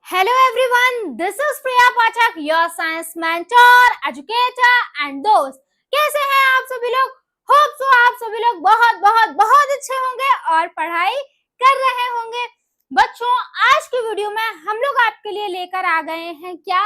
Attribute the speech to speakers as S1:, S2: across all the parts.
S1: Hello everyone, this is Priya Pathak, your science mentor, educator and दोस्त। कैसे हैं आप सभी लोग? होप सो आप सभी लोग बहुत बहुत बहुत अच्छे होंगे और पढ़ाई कर रहे होंगे। बच्चों, आज की वीडियो में हम लोग आपके लिए लेकर आ गए हैं क्या?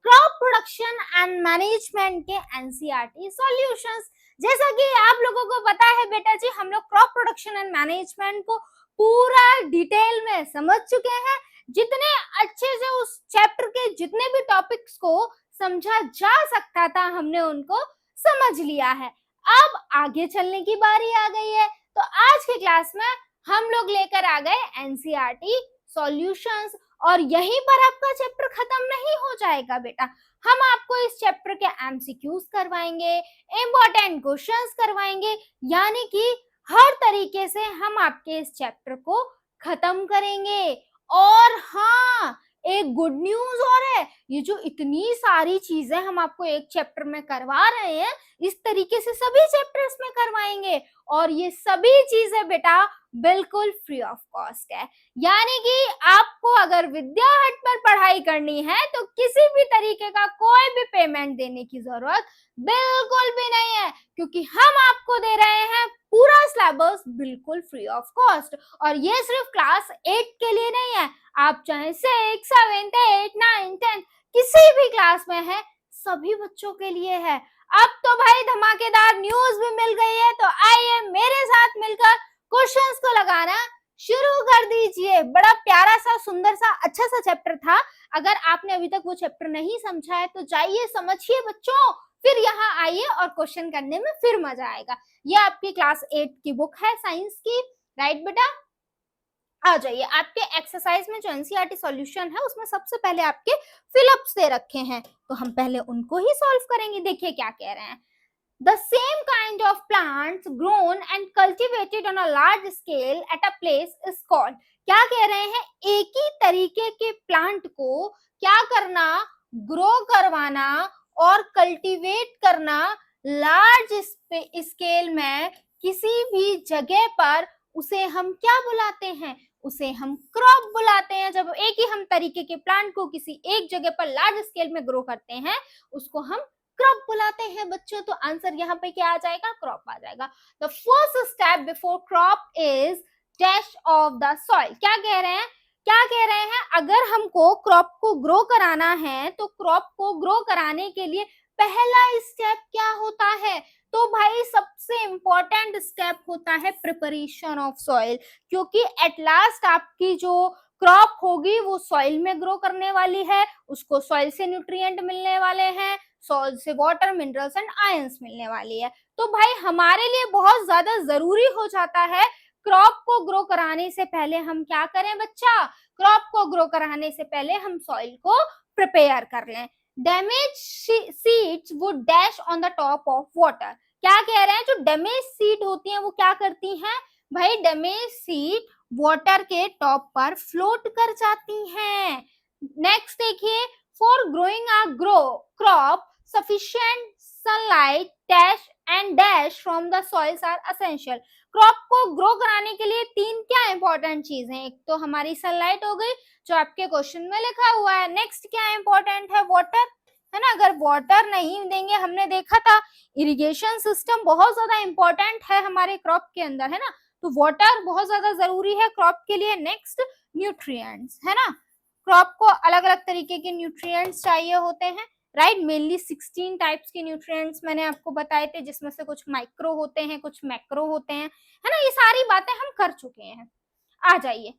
S1: क्रॉप प्रोडक्शन एंड मैनेजमेंट के एनसीईआरटी सॉल्यूशंस। जैसा कि आप लोगों को पता है बेटा जी, हम लोग क्रॉप प्रोडक्शन एंड मैनेजमेंट को पूरा डिटेल में समझ चुके हैं। जितने अच्छे से उस चैप्टर के जितने भी टॉपिक्स को समझा जा सकता था हमने उनको समझ लिया है। अब आगे चलने की बारी आ गई है। तो आज की क्लास में हम लोग लेकर आ गए एनसीईआरटी सॉल्यूशंस, और यहीं पर आपका चैप्टर खत्म नहीं हो जाएगा बेटा। हम आपको इस चैप्टर के एमसीक्यूज करवाएंगे, इंपॉर्टेंट क्वेश्चंस करवाएंगे, यानी कि हर तरीके से हम आपके इस चैप्टर को खत्म करेंगे। और हाँ, एक गुड न्यूज और है, ये जो इतनी सारी चीजें हम आपको एक चैप्टर में करवा रहे हैं, इस तरीके से सभी चैप्टर्स में करवाएंगे। और ये सभी चीजें बेटा बिल्कुल फ्री ऑफ कॉस्ट है, यानी कि आपको अगर विद्या हट पर पढ़ाई करनी है तो किसी भी तरीके का कोई भी पेमेंट देने की जरूरत बिल्कुल भी नहीं है, क्योंकि हम आपको दे रहे हैं पूरा सिलेबस बिल्कुल फ्री ऑफ कॉस्ट। और ये सिर्फ क्लास 8 के लिए नहीं है, आप चाहे 6, 7, 8, 9, 10 किसी भी क्लास में है, सभी बच्चों के लिए है। अब तो भाई धमाकेदार न्यूज भी मिल गई है, तो आइए मेरे साथ मिलकर क्वेश्चंस को लगाना शुरू कर दीजिए। बड़ा प्यारा सा, सुंदर सा, अच्छा सा चैप्टर था। अगर आपने अभी तक वो चैप्टर नहीं समझा है तो जाइए समझिए बच्चों, फिर यहाँ आइए और क्वेश्चन करने में फिर मजा आएगा। ये आपकी क्लास 8 की बुक है साइंस की, राइट बेटा? आ जाइए। आपके एक्सरसाइज में जो एनसीईआरटी सॉल्यूशन है उसमें सबसे पहले आपके फिलअप्स दे रखे हैं, तो हम पहले उनको ही सॉल्व करेंगे। देखिए क्या कह रहे हैं। The same kind of plants grown and cultivated on a large scale at a place is called। क्या कह रहे हैं? एक ही तरीके के प्लांट को क्या करना? ग्रो करवाना और कल्टीवेट करना लार्ज स्केल में किसी भी जगह पर, उसे हम क्या बुलाते हैं? उसे हम क्रॉप बुलाते हैं। जब एक ही हम तरीके के प्लांट को किसी एक जगह पर लार्ज स्केल में ग्रो करते हैं, उसको हम क्रॉप बुलाते हैं बच्चों। तो आंसर यहाँ पे क्या आ जाएगा? क्रॉप आ जाएगा। The first step before crop is dash of the soil. क्या कह रहे हैं? क्या कह रहे हैं? अगर हमको क्रॉप को ग्रो कराना है तो क्रॉप को ग्रो कराने के लिए पहला स्टेप क्या होता है? तो भाई सबसे इंपॉर्टेंट स्टेप होता है प्रिपरेशन ऑफ सॉइल, क्योंकि एट लास्ट आपकी जो क्रॉप होगी वो सॉइल में ग्रो करने वाली है, उसको सॉइल से न्यूट्रिएंट मिलने वाले हैं, सॉइल से वाटर, मिनरल्स एंड आयंस मिलने वाली है। तो भाई हमारे लिए बहुत ज्यादा जरूरी हो जाता है क्रॉप को ग्रो कराने से पहले हम क्या करें बच्चा? क्रॉप को ग्रो कराने से पहले हम सॉइल को प्रिपेयर कर लें। Damage seeds would dash on the top of water. क्या कह रहे हैं? जो डैमेज सीड होती हैं वो क्या करती हैं भाई? डैमेज सीड वाटर के टॉप पर फ्लोट कर जाती हैं। नेक्स्ट देखिए, for growing a grow crop sufficient sunlight dash and dash from the soils are essential। Crop को ग्रो कराने के लिए तीन क्या इंपॉर्टेंट चीज हैं? एक तो हमारी सनलाइट हो गई जो आपके क्वेश्चन में लिखा हुआ है। नेक्स्ट क्या इंपॉर्टेंट है? वाटर, है ना? अगर वाटर नहीं देंगे, हमने देखा था इरिगेशन सिस्टम बहुत ज्यादा इंपॉर्टेंट है हमारे क्रॉप के अंदर, है ना? तो वाटर बहुत ज्यादा जरूरी है क्रॉप के लिए। नेक्स्ट न्यूट्रिएंट्स, है ना? क्रॉप को अलग अलग तरीके के न्यूट्रिएंट्स चाहिए होते हैं, राइट? मेनली 16 टाइप्स के न्यूट्रिएंट्स मैंने आपको बताए थे, जिसमें से कुछ माइक्रो होते हैं, कुछ मैक्रो होते हैं, है ना? ये सारी बातें हम कर चुके हैं। आ जाइए।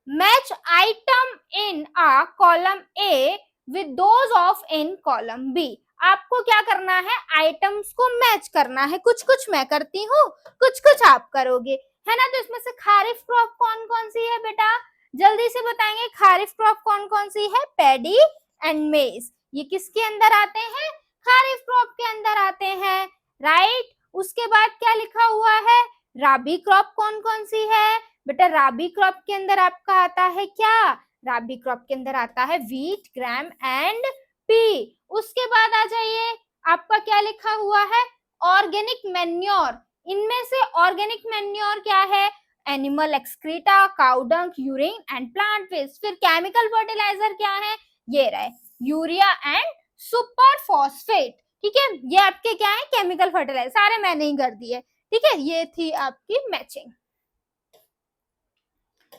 S1: Match item in a column A with those of in column B. आपको क्या करना है? आइटम्स को मैच करना है। कुछ कुछ मैं करती हूँ, कुछ कुछ आप करोगे, है ना? तो इसमें से खारिफ क्रॉप कौन कौन सी है बेटा? जल्दी से बताएंगे। खारिफ क्रॉप कौन कौन सी है? पैडी एंड मेज। ये किसके अंदर आते हैं? खारिफ क्रॉप के अंदर आते हैं, राइट? उसके बाद क्या लिखा हुआ है? राबी क्रॉप कौन कौन सी है बेटा? राबी क्रॉप के अंदर आपका आता है क्या? राबी क्रॉप के अंदर आता है व्हीट, ग्राम एंड पी। उसके बाद आ जाइए, आपका क्या लिखा हुआ है? Organic manure. इनमें से ऑर्गेनिक मैन्योर क्या है? Animal excreta, cow dung, urine and plant waste. फिर केमिकल फर्टिलाइजर क्या है, ये रहे यूरिया एंड सुपर फॉस्फेट। ठीक है, ये आपके क्या है केमिकल फर्टिलाइजर, सारे मैंने ही कर दिए। ठीक है, ये थी आपकी मैचिंग।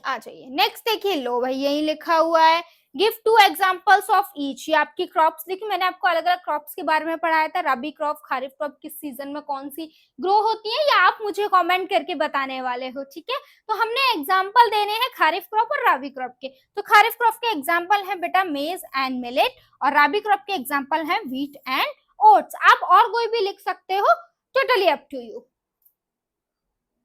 S1: आ जाइए नेक्स्ट देखिए, लो भाई यही लिखा हुआ है, गिव 2 एग्जांपल्स ऑफ ईच। ये आपकी क्रॉप्स, देखिए मैंने आपको अलग अलग क्रॉप्स के बारे में पढ़ाया था, रबी क्रॉप, खरीफ क्रॉप किस सीजन में कौन सी ग्रो होती है, या आप मुझे कमेंट करके बताने वाले हो। ठीक है, तो हमने एग्जांपल देने हैं खरीफ क्रॉप और रबी क्रॉप के। तो खरीफ क्रॉप के एग्जाम्पल है बेटा मेज एंड मिलेट, और रबी क्रॉप के एग्जाम्पल है व्हीट एंड ओट्स। आप और कोई भी लिख सकते हो, totally up to you.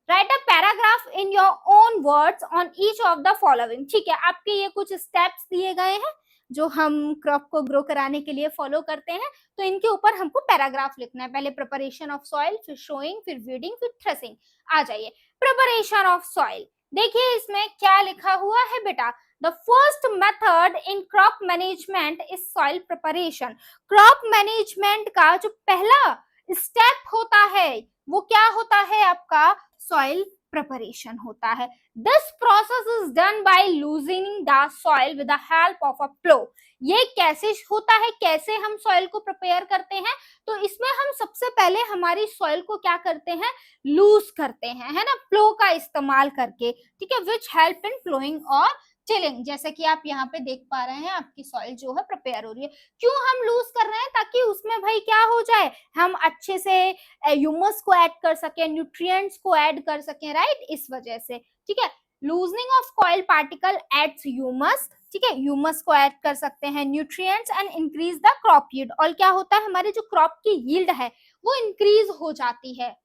S1: Write a paragraph in your own words on each of the following. ठीक है, आपके ये कुछ स्टेप्स दिए गए हैं जो हम क्रॉप को ग्रो कराने के लिए फॉलो करते हैं, तो इनके ऊपर हमको पैराग्राफ लिखना है। पहले प्रिपरेशन ऑफ सॉइल, फिर शोइंग, फिर वीडिंग, फिर थ्रेसिंग। आ जाइए प्रिपरेशन ऑफ सॉइल, देखिए इसमें क्या लिखा हुआ है बेटा, the first method in crop management is soil preparation. Crop management का जो पहला स्टेप होता है वो क्या होता है आपका, सॉइल प्रिपरेशन होता है। This process is done by loosening the soil with the help of a plough. ये कैसे होता है, कैसे हम सॉइल को प्रिपेयर करते हैं, तो इसमें हम सबसे पहले हमारी सॉइल को क्या करते हैं, लूज करते हैं, है ना, प्लो का इस्तेमाल करके। ठीक है, विच हेल्प इन फ्लोइंग और चिलिंग। जैसे कि आप यहाँ पे देख पा रहे हैं आपकी सॉइल जो है प्रिपेयर हो रही है। क्यों हम लूज कर रहे हैं, ताकि उसमें भाई क्या हो जाए, हम अच्छे से ह्यूमस को ऐड कर सकें, न्यूट्रिएंट्स को ऐड कर सकें, राइट, इस वजह से। ठीक है, loosening of soil particle aids humus. ठीक है, ह्यूमस को ऐड कर सकते हैं, nutrients and increase the crop yield. और क्या होता है, हमारी जो क्रॉप की यील्ड है वो इंक्रीज हो जाती है।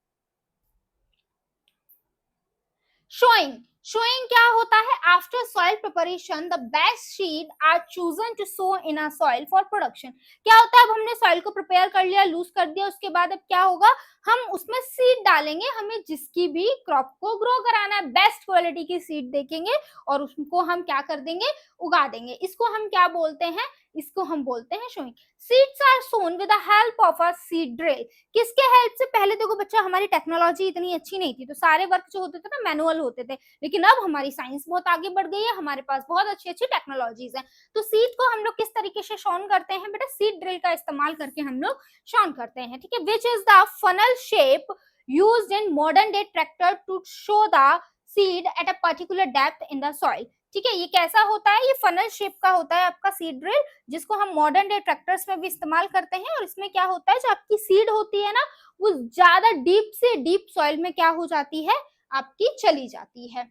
S1: शोइंग, शोइंग क्या होता है, after soil preparation the best seed are chosen to sow in a soil for production. क्या होता है, अब हमने सॉइल को प्रिपेयर कर लिया, लूज कर दिया, उसके बाद अब क्या होगा, हम उसमें सीड डालेंगे, हमें जिसकी भी क्रॉप को ग्रो कराना है बेस्ट क्वालिटी की सीड देखेंगे और उसको हम क्या कर देंगे, उगा देंगे। इसको हम क्या बोलते हैं, इसको हम बोलते हैं sowing. Seeds are sown with the help of a seed drill. किसके हेल्प से, पहले देखो बच्चा हमारी टेक्नोलॉजी इतनी अच्छी नहीं थी, तो सारे वर्क जो होते थे ना मैनुअल होते थे, लेकिन अब हमारी साइंस बहुत आगे बढ़ गई है, हमारे पास बहुत अच्छी अच्छी टेक्नोलॉजीज हैं। तो सीड को हम लोग किस तरीके से शॉन करते हैं बेटा, सीड ड्रिल का इस्तेमाल करके हम लोग शॉन करते हैं। ठीक है, which is the funnel shape used in modern day tractor to sow the seed at a particular depth in the soil. ठीक है, ये कैसा होता है, ये फनल शेप का होता है आपका सीड ड्रिल, जिसको हम मॉडर्न डे ट्रैक्टर्स में भी इस्तेमाल करते हैं। और इसमें क्या होता है, जो आपकी सीड होती है ना, वो ज्यादा डीप से डीप सॉइल में क्या हो जाती है, आपकी चली जाती है।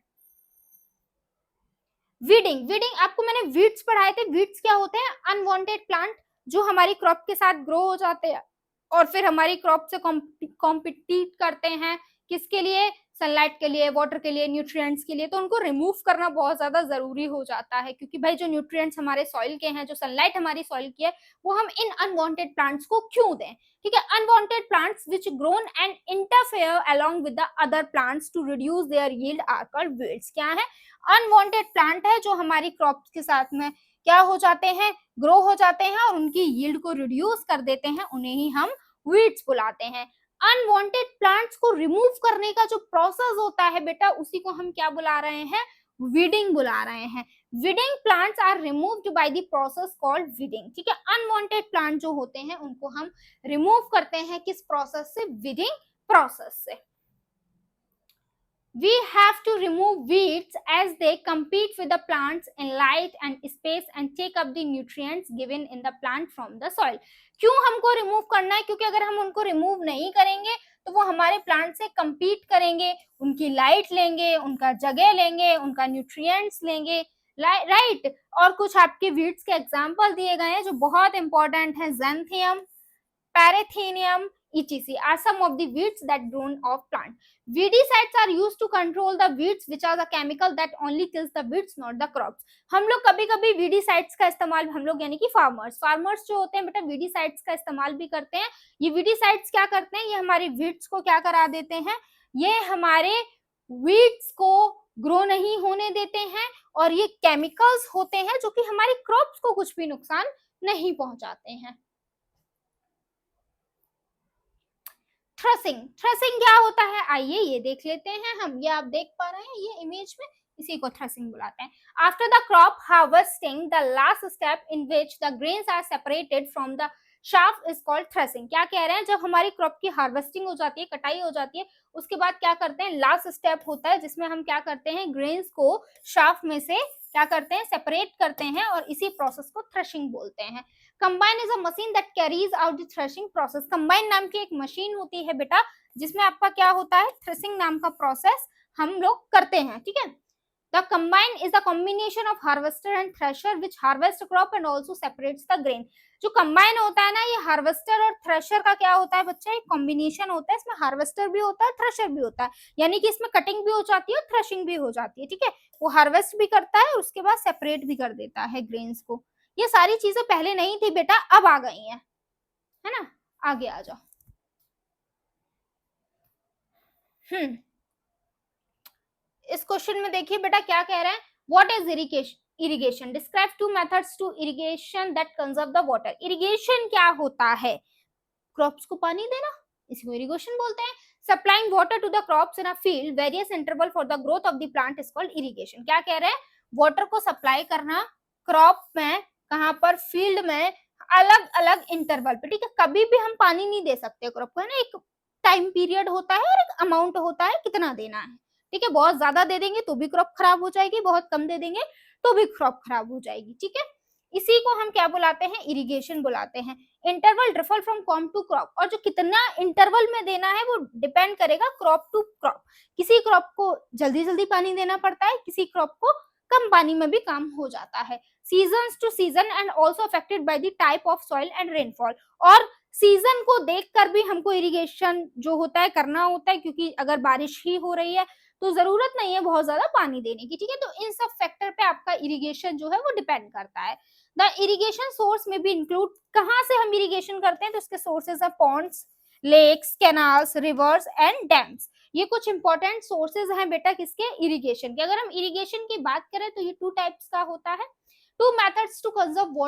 S1: वीडिंग, वीडिंग आपको मैंने वीड्स पढ़ाए थे। वीड्स क्या होते हैं, अनवांटेड प्लांट जो हमारी क्रॉप के साथ ग्रो हो जाते हैं और फिर हमारी क्रॉप से कॉम्पिटिट करते हैं, किसके लिए, सनलाइट के लिए, वाटर के लिए, न्यूट्रिएंट्स के लिए। तो उनको रिमूव करना बहुत ज्यादा जरूरी हो जाता है, क्योंकि भाई जो न्यूट्रिएंट्स हमारे सॉइल के हैं, जो सनलाइट हमारी सॉइल की है, वो हम इन अनवांटेड प्लांट्स को क्यों दें। ठीक है, unwanted plants which grown and interfere along with the other plants to reduce their yield are called weeds. क्या है, अनवांटेड प्लांट है जो हमारी क्रॉप के साथ में क्या हो जाते हैं, ग्रो हो जाते हैं और उनकी यील्ड को रिड्यूस कर देते हैं, उन्हें ही हम वीड्स बुलाते हैं। अनवांटेड प्लांट्स को रिमूव करने का जो प्रोसेस होता है बेटा, उसी को हम क्या बुला रहे हैं, वीडिंग बुला रहे हैं। Weeding plants are removed by the process called weeding. ठीक है, अनवांटेड प्लांट जो होते हैं उनको हम रिमूव करते हैं किस प्रोसेस से, वीडिंग प्रोसेस से। We have to remove weeds as they compete with the plants in light and space and take up the nutrients given in the plant from the soil. क्यों हमको remove करना है, क्योंकि अगर हम उनको रिमूव नहीं करेंगे तो वो हमारे प्लांट से compete करेंगे, उनकी लाइट लेंगे, उनका जगह लेंगे, उनका न्यूट्रिएंट्स लेंगे, राइट। और कुछ आपके वीड्स के एग्जाम्पल दिए गए हैं जो बहुत इंपॉर्टेंट है, ज़ैंथियम, Parathenium, etc. are some of the weeds that grown off plant. Weedicides are used to control the weeds, which are the chemical that only kills the weeds, not the crops. हम लोग कभी कभी weedicides का इस्तेमाल, हम लोग यानी कि फार्मर्स जो होते हैं बेटा, वीडीसाइड्स का इस्तेमाल भी करते हैं। ये वीडीसाइड्स क्या करते हैं, ये हमारे वीड्स को क्या करा देते हैं, ये हमारे वीड्स को ग्रो नहीं होने देते हैं, और ये केमिकल्स होते हैं जो कि हमारी क्रॉप्स को कुछ भी नुकसान नहीं पहुंचाते हैं। थ्रेसिंग क्या होता है, आइए ये देख लेते हैं हम। ये आप देख पा रहे हैं ये इमेज में, इसी को थ्रेसिंग बुलाते हैं। After the crop harvesting the last step in which the grains are separated from the chaff is called threshing. क्या कह रहे हैं, जब हमारी क्रॉप की हार्वेस्टिंग हो जाती है, कटाई हो जाती है, उसके बाद क्या करते हैं, लास्ट स्टेप होता है जिसमें हम क्या करते हैं, ग्रेन्स को शाफ में से क्या करते हैं, सेपरेट करते हैं, और इसी प्रोसेस को थ्रेशिंग बोलते हैं। Combine is a machine that carries out the threshing process. Combine नाम की एक मशीन होती है बेटा, जिसमें आपका क्या होता है, थ्रेशिंग नाम का प्रोसेस हम लोग करते हैं, ठीक है। The combine is the combination of harvester and thresher which harvest crop and also separates the grain. जो combine होता है ना, ये हार्वेस्टर और थ्रेशर का क्या होता है बच्चा, एक कॉम्बिनेशन होता है। इसमें हार्वेस्टर भी होता है, थ्रेशर भी होता है, यानी कि इसमें कटिंग भी हो जाती है और थ्रेशिंग भी हो जाती है, ठीक है। वो हार्वेस्ट भी करता है, उसके बाद सेपरेट भी कर देता है ग्रेन्स को। ये सारी चीजें पहले नहीं थी बेटा, अब आ गई हैं, है ना। आगे आ जाओ। इस क्वेश्चन में देखिए बेटा क्या कह रहे हैं, what is irrigation, describe two methods to irrigation that conserve the water. Irrigation क्या होता है, क्रॉप्स को पानी देना, इसी को इरिगेशन बोलते हैं। Supplying water to the crops in a field various interval for the growth of the plant is called irrigation. क्या कह रहे हैं, वाटर को सप्लाई करना क्रॉप में, कहां पर, फील्ड में, अलग अलग इंटरवल पे, ठीक है। कभी भी हम पानी नहीं दे सकते क्रॉप को, है ना, एक टाइम पीरियड होता है और एक अमाउंट होता है कितना देना है, ठीक है। बहुत ज्यादा दे देंगे तो भी क्रॉप खराब हो जाएगी, बहुत कम दे देंगे तो भी क्रॉप खराब हो जाएगी, ठीक है। इसी को हम क्या बुलाते हैं, इरिगेशन बुलाते हैं। Interval differ from crop to crop, और जो कितना इंटरवल में देना है वो डिपेंड करेगा क्रॉप टू क्रॉप। किसी क्रॉप को जल्दी जल्दी पानी देना पड़ता है, किसी क्रॉप को कम पानी में भी काम हो जाता है। Seasons to season and also affected by the type of soil and rainfall. और सीजन को देखकर भी हमको इरिगेशन जो होता है करना होता है, क्योंकि अगर बारिश ही हो रही है तो जरूरत नहीं है बहुत ज्यादा पानी देने की, ठीक है। तो इन सब फैक्टर पे आपका इरिगेशन जो है वो डिपेंड करता है। द इरिगेशन सोर्स में भी इंक्लूड, कहाँ से हम इरिगेशन करते हैं, तो इसके सोर्सेज है ponds, lakes, canals, rivers and dams. ये कुछ इंपॉर्टेंट सोर्सेज हैं बेटा किसके, इरिगेशन के। अगर हम इरिगेशन की बात करें तो ये टू टाइप्स का होता है। Two methods to conserve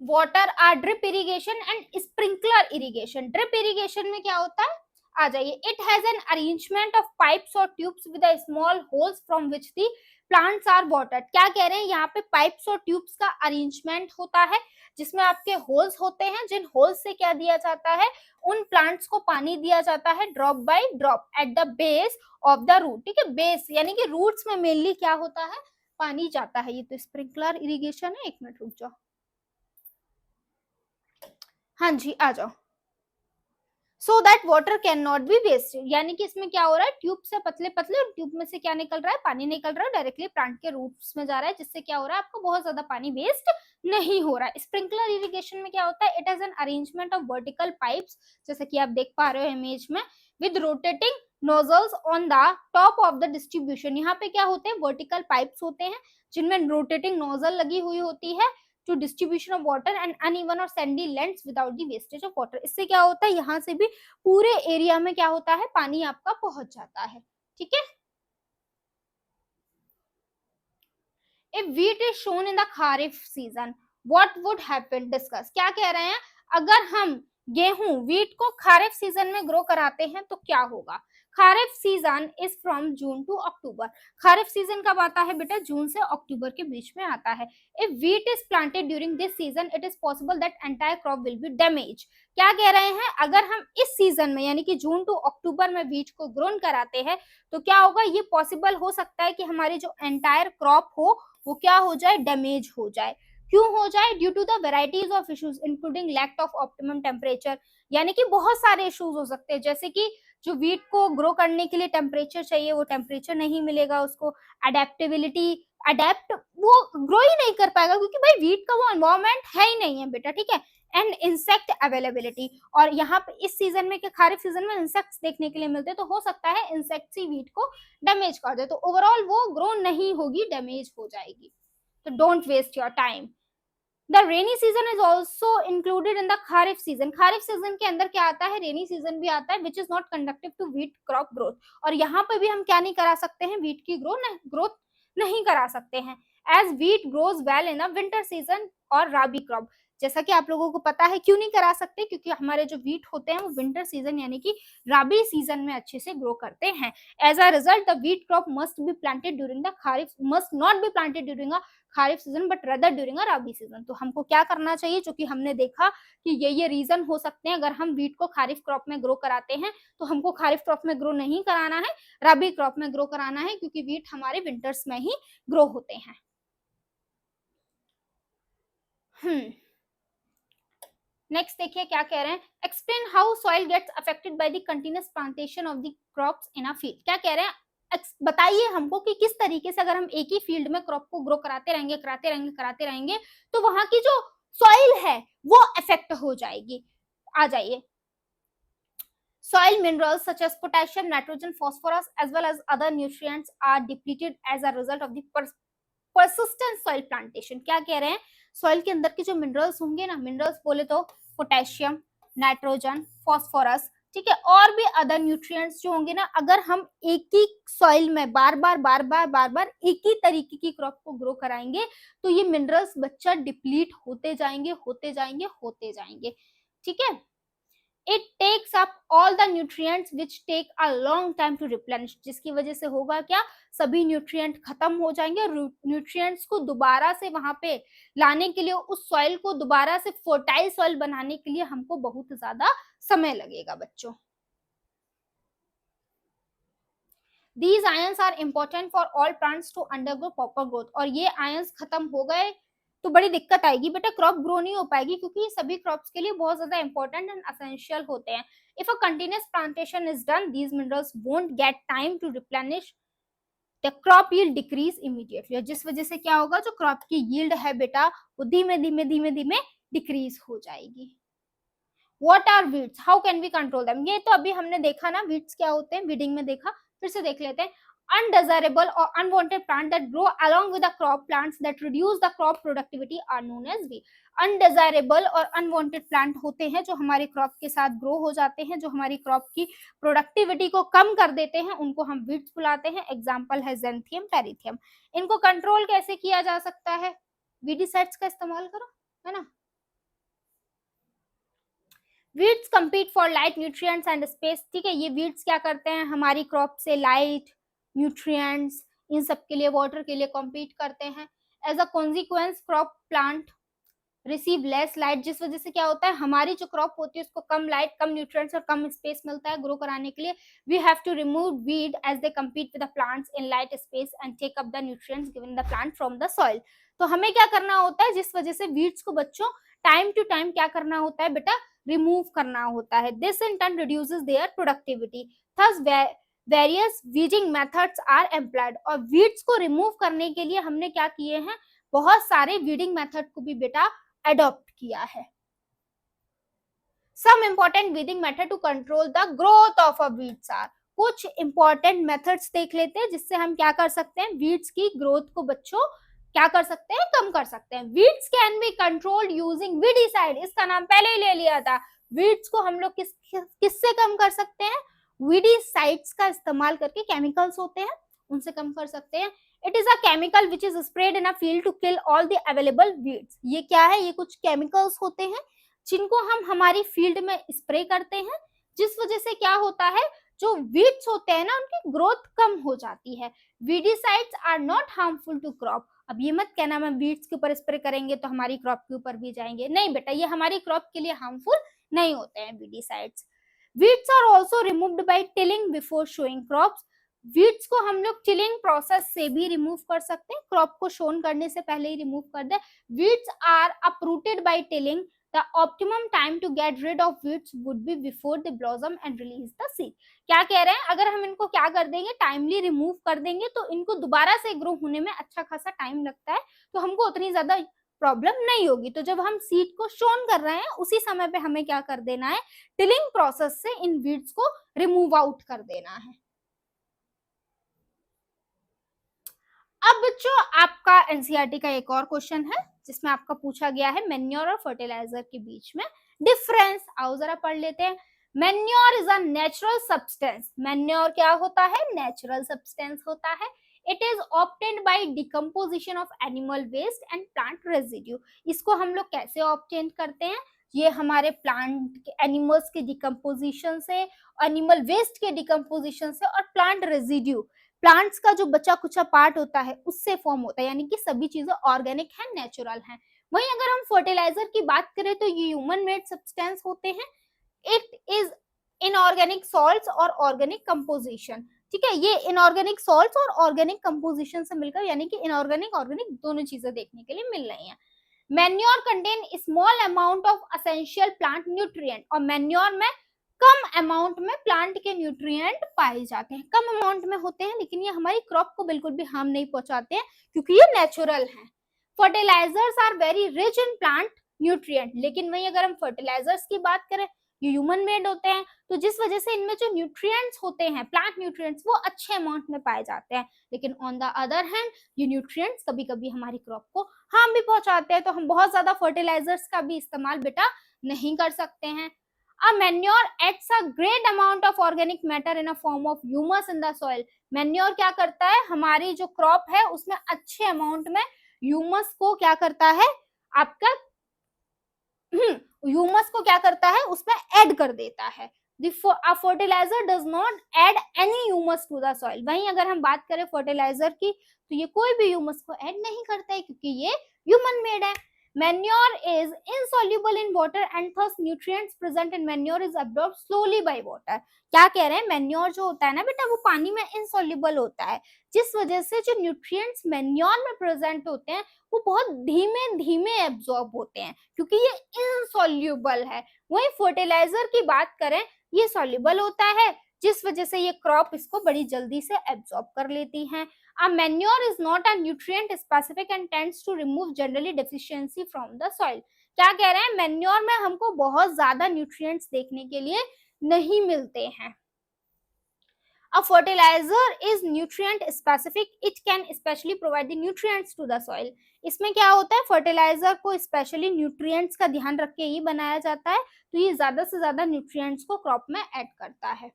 S1: water are drip irrigation and sprinkler irrigation. Drip irrigation में क्या होता है, आ जाइए, it has an arrangement of pipes और tubes with small holes from which the plants are watered. क्या कह रहे हैं, यहाँ पे पाइप्स और ट्यूब्स का अरेंजमेंट होता है, जिसमें आपके होल्स होते हैं, जिन होल्स से क्या दिया जाता है, उन प्लांट्स को पानी दिया जाता है drop by drop at the base of the root, ठीक है। बेस यानी कि रूट्स में मेनली क्या होता है, पानी जाता है। ये तो स्प्रिंकलर इरिगेशन है, एक मिनट रुक जाओ, हाँ जी आ जाओ। So that water can not be wasted, यानी कि इसमें क्या हो रहा है, ट्यूब से पतले पतले, और ट्यूब में से क्या निकल रहा है, पानी निकल रहा है, डायरेक्टली प्लांट के रूट्स में जा रहा है, जिससे क्या हो रहा है, आपको बहुत ज्यादा पानी वेस्ट नहीं हो रहा है। स्प्रिंकलर इरिगेशन में क्या होता है, it has an arrangement of vertical pipes, जैसे कि आप देख पा रहे हो इमेज में, with rotating nozzles on the top of the distribution. यहाँ पे क्या होते हैं, वर्टिकल पाइप्स होते हैं जिनमें रोटेटिंग नोजल लगी हुई होती है to distribution of water and uneven और sandy lands without the wastage of water. इससे क्या होता है, यहाँ से भी पूरे एरिया में क्या होता है, पानी आपका पहुंच जाता है, ठीक है। If wheat is shown in the kharif season, what would happen? Discuss. क्या कह रहे हैं, अगर हम गेहूं व्हीट को खारिफ सीजन में ग्रो कराते हैं तो क्या होगा। Kharif season is from June to October. Kharif season कब आता है बेटा, जून से अक्टूबर के बीच में आता है। If wheat is planted during this season it is possible that entire crop will be damage. क्या कह रहे हैं, अगर हम इस सीजन में यानी कि जून टू अक्टूबर में व्हीट को ग्रोन कराते हैं तो क्या होगा, ये पॉसिबल हो सकता है कि हमारी जो एंटायर क्रॉप हो वो क्या हो जाए, डैमेज हो जाए। क्यों हो जाए, due to the varieties of issues including lack of optimum temperature. यानी कि बहुत सारे इश्यूज हो सकते हैं, जैसे कि जो व्हीट को ग्रो करने के लिए टेम्परेचर चाहिए वो टेम्परेचर नहीं मिलेगा उसको, अडेप्टेबिलिटी, अडेप्ट वो ग्रो ही नहीं कर पाएगा क्योंकि भाई व्हीट का वो एनवायरमेंट है ही नहीं है बेटा, ठीक है। एंड इंसेक्ट अवेलेबिलिटी, और यहाँ पे इस सीजन में, खारिफ सीजन में इंसेक्ट्स देखने के लिए मिलते हैं, तो हो सकता है इंसेक्ट्स ही व्हीट को डैमेज कर दे, तो ओवरऑल वो ग्रो नहीं होगी, डैमेज हो जाएगी। तो don't waste your time. The rainy season is also included in the Kharif season. Kharif season के अंदर क्या आता है, रेनी सीजन भी आता है, which is not conductive to wheat crop growth. और यहाँ पे भी हम क्या नहीं करा सकते हैं, व्हीट की ग्रोथ नहीं करा सकते हैं। As wheat grows well in the winter season और राबी क्रॉप। जैसा कि आप लोगों को पता है, क्यों नहीं करा सकते, क्योंकि हमारे जो वीट होते हैं वो विंटर सीजन यानी कि राबी सीजन में अच्छे से ग्रो करते हैं। As a result the wheat crop must be planted during the Kharif, must not be planted during a Kharif season but rather during a Rabi season. तो हमको क्या करना चाहिए, जो कि हमने देखा कि ये रीजन हो सकते हैं अगर हम वीट को खारिफ क्रॉप में ग्रो कराते हैं तो हमको खारिफ क्रॉप में ग्रो नहीं कराना है, राबी क्रॉप में ग्रो कराना है, क्योंकि वीट हमारे विंटर्स में ही ग्रो होते हैं। नेक्स्ट देखिए क्या कह रहे हैं, explain how soil gets affected by the continuous plantation of the crops in a field. क्या कह रहे हैं, बताइए हमको कि किस तरीके से अगर हम एक ही फील्ड में क्रॉप को ग्रो कराते रहेंगे तो वहां की जो सॉइल है वो अफेक्ट हो जाएगी। आ जाइए, soil minerals such as potassium, nitrogen, phosphorus as well as other nutrients are depleted as a result of the persistent soil plantation। क्या कह रहे हैं, सॉइल के अंदर के जो मिनरल्स होंगे ना, मिनरल्स बोले तो पोटेशियम, नाइट्रोजन, फॉस्फोरस, ठीक है, और भी अदर न्यूट्रिएंट्स जो होंगे ना, अगर हम एक ही सॉइल में बार बार एक ही तरीके की क्रॉप को ग्रो कराएंगे तो ये मिनरल्स बच्चा डिप्लीट होते जाएंगे। ठीक है, it takes up all the nutrients which take a long time to replenish, जिसकी वजह से होगा क्या, सभी न्यूट्रिएंट खत्म हो जाएंगे। न्यूट्रिएंट्स को दोबारा से वहां पे लाने के लिए, उस सॉइल को दोबारा से फर्टाइल सॉइल बनाने के लिए हमको बहुत ज्यादा समय लगेगा बच्चों। These ions are important for all plants to undergo proper growth। और ये आयंस खत्म हो गए तो बड़ी दिक्कत आएगी बेटा, क्रॉप ग्रो नहीं हो पाएगी, क्योंकि ये सभी क्रॉप्स के लिए बहुत ज्यादा इंपॉर्टेंट एंड एसेंशियल होते हैं। If a continuous plantation is done these minerals won't get time to replenish, the crop yield decrease immediately. जिस वजह से क्या होगा, जो क्रॉप की यील्ड है बेटा वो धीमे धीमे डिक्रीज हो जाएगी। What are weeds? How can we control them? ये तो अभी हमने देखा ना, weeds क्या होते हैं, वीडिंग में देखा, फिर से देख लेते हैं। Undesirable or unwanted plant that grow along with the crop plants that reduce the crop productivity are known as weed। Undesirable और unwanted plant होते हैं जो हमारे क्रॉप के साथ ग्रो हो जाते हैं, जो हमारी क्रॉप की प्रोडक्टिविटी को कम कर देते हैं, उनको हम weeds बुलाते हैं। एग्जाम्पल है ज़ैंथियम, पेरिथियम। इनको कंट्रोल कैसे किया जा सकता है, वीडिसाइड्स का इस्तेमाल करो, है ना। Weeds compete for light, nutrients and space. ठीक है, ये वीड्स क्या करते हैं, हमारी क्रॉप से लाइट, न्यूट्रिएंट्स, इन सब के लिए, वाटर के लिए कम्पीट करते हैं। As a consequence crop plant receive less light, जिस वजह से क्या होता है, हमारी जो क्रॉप होती है उसको कम लाइट, कम न्यूट्रिएंट्स और कम स्पेस मिलता है ग्रो कराने के लिए। We have to remove weed as they compete with the plants in light space and take up the nutrients given the plant from the soil. तो हमें क्या करना होता है, जिस वजह से वीड्स को बच्चों टाइम टू टाइम क्या करना होता है बेटा, रिमूव करना होता है। This in turn reduces their productivity. Thus various weeding methods are employed. और वीड्स को रिमूव करने के लिए हमने क्या किए हैं, बहुत सारे वीडिंग मेथड को भी बेटा अडॉप्ट किया है। Some important weeding method to control the growth of a weeds are. कुछ इंपॉर्टेंट मेथड्स देख लेते हैं जिससे हम क्या कर सकते हैं, वीड्स की ग्रोथ को बच्चों क्या कर सकते हैं, कम कर सकते हैं। Weeds can be controlled using weedicide, इसका नाम पहले ही ले लिया था। वीड्स को हम लोग किससे कम कर सकते हैं, वीडिसाइड्स का इस्तेमाल करके, केमिकल्स होते हैं उनसे कम कर सकते हैं। It is a chemical which is spread in a field to kill all the available weeds. ये क्या है, ये कुछ केमिकल्स होते हैं जिनको हम हमारी फील्ड में स्प्रे करते हैं, जिस वजह से क्या होता है, जो वीड्स होते हैं ना उनकी ग्रोथ कम हो जाती है। Weedicides are not harmful to crop. अब ये मत कहना मैं वीड्स के ऊपर स्प्रे करेंगे तो हमारी क्रॉप के ऊपर भी जाएंगे, नहीं बेटा, ये हमारी क्रॉप के लिए हार्मफुल नहीं होते हैं weedicides. Weeds are also removed by tilling before sowing crops. Weeds को हम लोग टिलिंग प्रोसेस से भी रिमूव कर सकते हैं, क्रॉप को शोन करने से पहले ही रिमूव कर दे। Weeds are uprooted by tilling. The optimum time to get rid of weeds would be before they blossom and release the seed। क्या कह रहे हैं, अगर हम इनको क्या कर देंगे, टाइमली रिमूव कर देंगे तो इनको दोबारा से ग्रो होने में अच्छा खासा टाइम लगता है, तो हमको उतनी ज्यादा प्रॉब्लम नहीं होगी। तो जब हम सीड को शोन कर रहे हैं उसी समय पे हमें क्या कर देना है, टिलिंग प्रोसेस से इन वीड्स को रिमूव आउट कर देना है। अब बच्चों आपका एनसीईआरटी का एक और क्वेश्चन है जिसमें आपका पूछा गया है मैन्योर और फर्टिलाइजर के बीच में डिफरेंस। आओ जरा पढ़ लेते हैं। Manure is a natural substance. Manure क्या होता है, नेचुरल सब्सटेंस होता है। It is obtained by decomposition of animal waste and plant residue. इसको हम लोग कैसे ऑब्टेन करते हैं, ये हमारे प्लांट एनिमल्स के डिकम्पोजिशन से, एनिमल वेस्ट के डिकम्पोजिशन से और प्लांट रेजिड्यू, प्लांट्स का जो बचा कुचा पार्ट होता है उससे फॉर्म होता है, यानी कि सभी चीजें ऑर्गेनिक हैं, नेचुरल हैं। वहीं अगर हम फर्टिलाइजर की बात करें तो ये ह्यूमन मेड सब्सटेंस होते हैं। इट इज इनऑर्गेनिक सॉल्ट्स और ऑर्गेनिक कंपोजिशन। ठीक है, ये इनऑर्गेनिक सॉल्ट्स और ऑर्गेनिक कंपोजिशन से मिलकर, यानी कि इनऑर्गेनिक ऑर्गेनिक दोनों चीजें देखने के लिए मिल रही हैं। Manure contain small amount of essential plant nutrient, और मैन्योर में कम अमाउंट में प्लांट के न्यूट्रिएंट पाए जाते हैं, कम अमाउंट में होते हैं, लेकिन ये हमारी क्रॉप को बिल्कुल भी हार्म नहीं पहुंचाते हैं क्योंकि ये नेचुरल हैं। Fertilisers are very rich in plant nutrient, लेकिन वही अगर हम फर्टिलाइजर्स की बात करें, ये ह्यूमन मेड होते हैं, तो जिस वजह से इनमें जो न्यूट्रिएंट्स होते हैं, प्लांट न्यूट्रिएंट्स, वो अच्छे अमाउंट में पाए जाते हैं। लेकिन ऑन द अदर हैंड ये न्यूट्रिएंट्स कभी कभी हमारी क्रॉप को हार्म भी पहुंचाते हैं, तो हम बहुत ज्यादा फर्टिलाइजर्स का भी इस्तेमाल बेटा नहीं कर सकते हैं। A manure adds a great amount of organic matter in a form of humus in the soil. Manure क्या करता है, हमारी जो क्रॉप है उसमें अच्छे अमाउंट में ह्यूमस को क्या करता है, आपका ह्यूमस को क्या करता है, उसमें ऐड कर देता है। A fertilizer does not add any humus to the soil. वहीं अगर हम बात करें फर्टिलाइजर की, तो ये कोई भी ह्यूमस को ऐड नहीं करता है क्योंकि ये ह्यूमन मेड है। Manure is insoluble in water and thus nutrients present in manure is absorbed slowly by water. क्या कह रहे हैं, मैन्योर जो होता है ना बेटा, वो पानी में इनसॉल्युबल होता है, जिस वजह से जो न्यूट्रिएंट्स मैन्योर में प्रेजेंट होते हैं वो बहुत धीमे धीमे एब्जॉर्ब होते हैं क्योंकि ये इनसॉल्युबल है। वहीं फर्टिलाइजर की बात करें, ये सॉल्युबल होता है, जिस वजह से ये क्रॉप इसको बड़ी जल्दी से एब्जॉर्ब कर लेती हैं। A manure is not a nutrient specific and tends to remove generally deficiency from the soil. क्या कह रहे हैं, मैन्योर में हमको बहुत ज्यादा न्यूट्रिएंट्स देखने के लिए नहीं मिलते हैं। A fertilizer is nutrient specific. It can especially provide the nutrients to the soil. इसमें क्या होता है, फर्टिलाइजर को स्पेशली न्यूट्रिएंट्स का ध्यान रख के ही बनाया जाता है, तो ये ज्यादा से ज्यादा न्यूट्रिएंट्स को क्रॉप में ऐड करता है।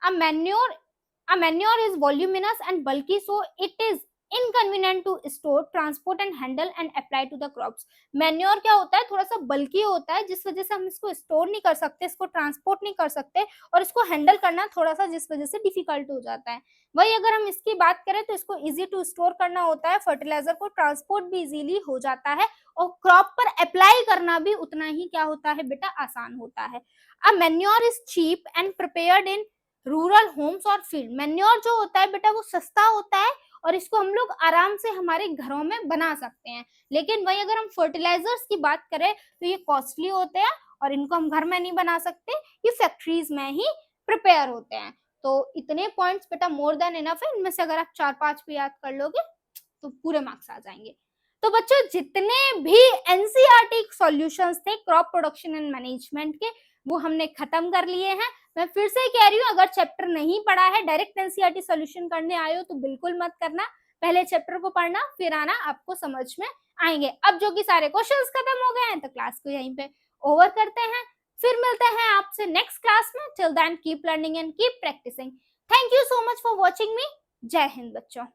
S1: A manure is voluminous and bulky, so it is inconvenient to store, transport and handle and apply to the crops. Manure क्या होता है, थोड़ा सा बल्कि होता है, जिस वजह से हम इसको स्टोर नहीं कर सकते, इसको ट्रांसपोर्ट नहीं कर सकते और इसको हैंडल करना थोड़ा सा जिस वजह से डिफिकल्ट हो जाता है। वही अगर हम इसकी बात करें तो इसको इजी टू स्टोर करना होता है, फर्टिलाइजर को ट्रांसपोर्ट भी इजीली हो जाता है और क्रॉप पर अप्लाई करना भी उतना ही क्या होता है बेटा, आसान होता है। A manure is cheap and prepared in rural homes और फील्ड। मैन्योर जो होता है बेटा वो सस्ता होता है और इसको हम लोग आराम से हमारे घरों में बना सकते हैं, लेकिन वही अगर हम फर्टिलाइजर्स की बात करें तो ये कॉस्टली होते हैं और इनको हम घर में नहीं बना सकते, ये फैक्ट्रीज में ही प्रिपेयर होते हैं। तो इतने पॉइंट्स बेटा मोर देन इनफ है, इनमें से अगर आप 4-5 भी याद कर लोगे तो पूरे मार्क्स आ जाएंगे। तो बच्चों जितने भी एनसीईआरटी सॉल्यूशंस थे क्रॉप प्रोडक्शन एंड मैनेजमेंट के, वो हमने खत्म कर लिए हैं। मैं फिर से कह रही हूँ, अगर चैप्टर नहीं पढ़ा है, डायरेक्ट एनसीईआरटी सॉल्यूशन करने आए हो तो बिल्कुल मत करना, पहले चैप्टर को पढ़ना फिर आना, आपको समझ में आएंगे। अब जो कि सारे क्वेश्चंस खत्म हो गए हैं तो क्लास को यहीं पे ओवर करते हैं, फिर मिलते हैं आपसे नेक्स्ट क्लास में। Till then keep learning and keep practising. Thank you so much for watching me. जय हिंद बच्चों।